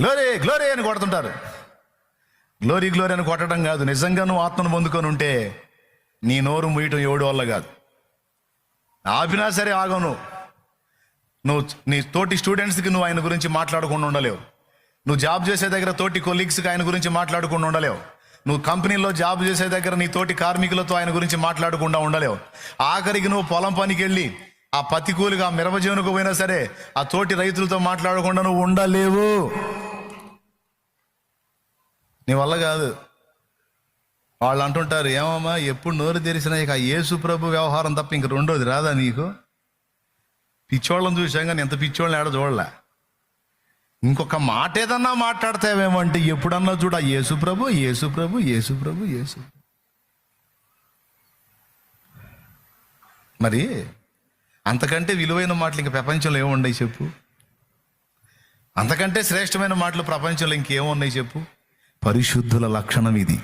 Glory glory అని కొడుతుంటారు. Glory glory అని కొట్టడం కాదు, నిజంగా నువ్వు ఆత్మను పొందుకొని ఉంటే నీ నోరు ముయ్యటం ఎవడి వల్ల కాదు. ఆపినా సరే ఆగను. నువ్వు నీ తోటి స్టూడెంట్స్కి నువ్వు ఆయన గురించి మాట్లాడకుండా ఉండలేవు. నువ్వు జాబ్ చేసే దగ్గర తోటి కొలీగ్స్కి ఆయన గురించి మాట్లాడకుండా ఉండలేవు. నువ్వు కంపెనీలో జాబ్ చేసే దగ్గర నీ తోటి కార్మికులతో ఆయన గురించి మాట్లాడకుండా ఉండలేవు. ఆఖరికి నువ్వు పొలం పనికి వెళ్ళి ఆ పత్తి కూలిగా మిరపజీవనకు పోయినా సరే ఆ తోటి రైతులతో మాట్లాడకుండా నువ్వు ఉండలేవు. నీ వల్ల కాదు. వాళ్ళు అంటుంటారు, ఏమమ్మా ఎప్పుడు నోరు తెరిసినా ఇక యేసు ప్రభు వ్యవహారం తప్ప ఇంక రెండోది రాదా నీకు? పిచ్చోళ్ళని చూసాం కానీ ఎంత పిచ్చోళ్ళని ఆడ చూడలే. ఇంకొక మాట ఏదన్నా మాట్లాడతావేమంటే ఎప్పుడన్నా చూడ యేసు ప్రభు యేసు ప్రభు యేసు ప్రభు యేసు. మరి అంతకంటే విలువైన మాటలు ఇంక ప్రపంచంలో ఏమున్నాయి చెప్పు? అంతకంటే శ్రేష్టమైన మాటలు ప్రపంచంలో ఇంకేమున్నాయి చెప్పు? పరిశుద్ధుల లక్షణం ఇది.